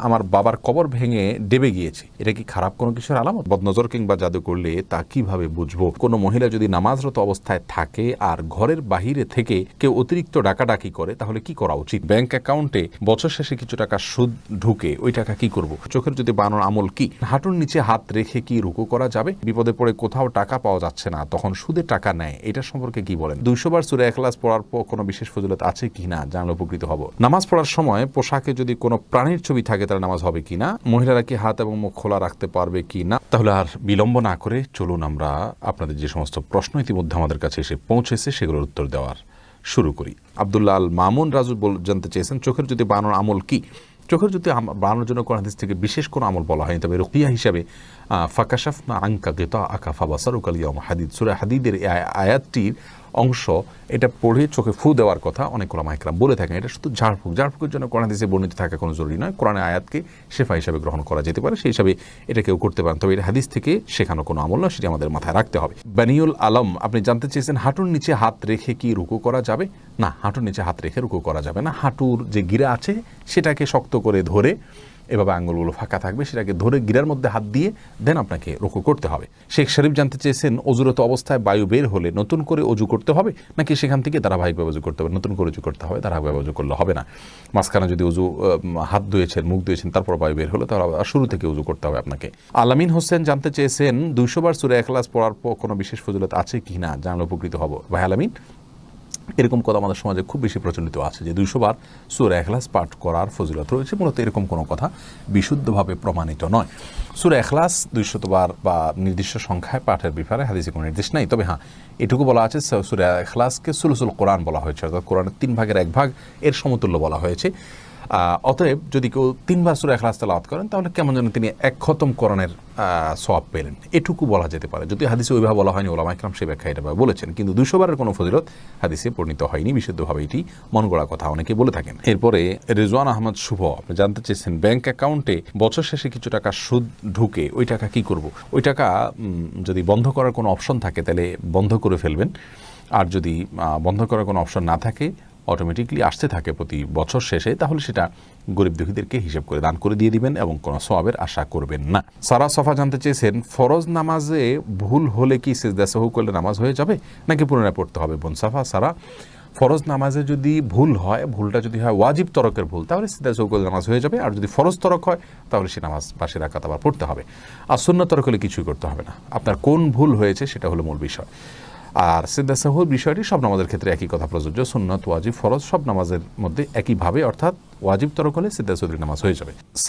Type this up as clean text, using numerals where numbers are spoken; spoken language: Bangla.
আমার বাবার কবর ভেঙে ডেবে গিয়েছে, এটা কি খারাপ কোনো কিছুর আলামত? বদনজর কিংবা জাদু করলে তা কিভাবে বুঝবো? কোনো মহিলা যদি নামাজরত অবস্থায় থাকে আর ঘরের বাহিরে থেকে কেউ অতিরিক্ত ডাকাডাকি করে, তাহলে কি করা উচিত? ব্যাংক অ্যাকাউন্টে বছর শেষে কিছু টাকা সুদ ঢুকে, ওই টাকা কি করব? চোখের যদি বানানোর আমল কি? হাঁটুর নিচে হাত রেখে কি রুকু করা যাবে? বিপদে পড়ে কোথাও টাকা পাওয়া যাচ্ছে না, তখন সুদে টাকা নেয়, এটা সম্পর্কে কি বলেন? 200 বার সূরা ইখলাস পড়ার পর কোনো বিশেষ ফজিলত আছে কিনা জানলে উপকৃত হব। নামাজ পড়ার সময় পোশাকে যদি কোনো প্রাণীর ছবি থাকে তাহলে নামাজ হবে কিনা? মহিলারা কি হাত এবং মুখ খোলা রাখতে পারবে কিনা? তাহলে আর বিলম্ব না করে চলুন আমরা আপনাদের যে সমস্ত প্রশ্ন ইতিমধ্যে আমাদের কাছে এসে পৌঁছেছে সেগুলোর উত্তর দেওয়ার শুরু করি। আব্দুল্লাহ আল মামুন রাজু জানতে চেয়েছেন, চোখের যদি বানানোর আমল কি? চোখের যদি বানানোর জন্য কোন হাদিস থেকে বিশেষ কোনো আমল বলা হয়নি, তবে রুকিয়া হিসাবে ফাকাশাফনা আনকা গিতা আকা ফাবাসারুকা আল ইয়াউমা হাদিদ, সূরা হাদিদের এই আয়াতটির অংশ, এটা পড়ে চোখে ফু দেওয়ার কথা অনেক ওলামা ইকরাম বলে থাকেন। এটা শুধু ঝাড়ফুঁকের জন্য কোরআন হাদিসে বর্ণিত থাকা কোনো জরুরি নয়, কোরআনের আয়াতকে শেফা হিসাবে গ্রহণ করা যেতে পারে, সেই হিসাবে এটা কেউ করতে পারেন, তবে এটা হাদিস থেকে শেখানো কোনো আমল নয়, সেটি আমাদের মাথায় রাখতে হবে। বানিউল আলম আপনি জানতে চেয়েছেন, হাঁটুর নিচে হাত রেখে কি রুকু করা যাবে? না, হাঁটুর নিচে হাত রেখে রুকু করা যাবে না। হাঁটুর যে গিরা আছে সেটাকে শক্ত করে ধরে, এভাবে আঙ্গুলগুলো ফাঁকা থাকবে, সেটাকে ধরে গিরার মধ্যে হাত দিয়ে দেন আপনাকে রুকু করতে হবে। শেখ শরীফ জানতে চেয়েছেন, অজুরত অবস্থায় বায়ু বের হলে নতুন করে অজু করতে হবে নাকি সেখান থেকে ধারাবাহিকভাবে অজু করতে হবে? নতুন করে অজু করতে হবে, ধারাবাহিকভাবে অজু করলে হবে না। মাঝখানে যদি অজু হাত ধুয়েছেন, মুখ ধুয়েছেন, তারপর বায়ু বের হলে তাহলে শুরু থেকে অজু করতে হবে আপনাকে। আলামিন হোসেন জানতে চেয়েছেন, 200 বার সূরা ইখলাস পড়ার পর কোনো বিশেষ ফজিলত আছে কি না জানলে উপকৃত হব। ভাই আলামিন, এরকম কথা আমাদের সমাজে খুব বেশি প্রচলিত আছে যে 200 বার সূরা ইখলাস পাঠ করার ফজিলত রয়েছে, মূলত এরকম কোনো কথা বিশুদ্ধভাবে প্রমাণিত নয়। সূরা ইখলাস 200 বার বা নির্দিষ্ট সংখ্যায় পাঠের ব্যাপারে হাদিসে কোনো নির্দেশ নাই, তবে হ্যাঁ এটুকু বলা আছে সূরা ইখলাসকে সুলুসুল কোরআন বলা হয়েছে, অর্থাৎ কোরআনের 3 ভাগের 1 ভাগ এর সমতুল্য বলা হয়েছে। অতএব যদি কেউ 3 বার সূরা ইখলাস তেলাওয়াত করেন তাহলে কেমন যেন তিনি 1 খতম কোরআনের সওয়াব পেলেন, এটুকু বলা যেতে পারে। যদি হাদিসে ওইভাবে বলা হয়নি, ওলামা ইকরাম সেই ব্যাখ্যা এটা বলেছেন, কিন্তু 200 বারের কোনো ফজিলত হাদিসে পরিণত হয়নি, বিশুদ্ধভাবে এটি মন গড়া কথা অনেকে বলে থাকেন। এরপরে রেজওয়ান আহমদ শুভ আপনি জানতে চেয়েছেন, ব্যাংক অ্যাকাউন্টে বছর শেষে কিছু টাকা সুদ ঢুকে, ওই টাকা কি করব? ওই টাকা যদি বন্ধ করার কোনো অপশন থাকে তাহলে বন্ধ করে ফেলবেন, আর যদি বন্ধ করার কোনো অপশন না থাকে, অটোমেটিকলি আসতে থাকে প্রতি বছর শেষে, তাহলে সেটা গরিব দুঃখীদেরকে হিসেব করে দান করে দিয়ে দিবেন এবং কোনো সওয়াবের আশা করবেন না। সারা সফা জানতে চেয়েছেন, ফরজ নামাজে ভুল হলে কি সিজদা সাহু করলে নামাজ হয়ে যাবে নাকি পুনরায় পড়তে হবে? বোন সাফা সারা, ফরজ নামাজে যদি ভুল হয়, ভুলটা যদি হয় ওয়াজিব তরকের ভুল, তাহলে সিজদা সাহু করলে নামাজ হয়ে যাবে, আর যদি ফরজ তরক হয় তাহলে সে নামাজ বাসি রাকাত আবার পড়তে হবে। আর সুন্নাত তরক হলে কিছুই করতে হবে না, আপনার কোন ভুল হয়েছে সেটা হলো মূল বিষয়। আর সিজদা সাহুর বিষয়টি সব নামাজের ক্ষেত্রে একই কথা প্রযোজ্য, সুন্নাত ওয়াজিব ফরজ সব নামাজের মধ্যে একইভাবে, অর্থাৎ ওয়াজিব তরক হলে সিজদা সাহুর নামাজ হয়ে যাবে।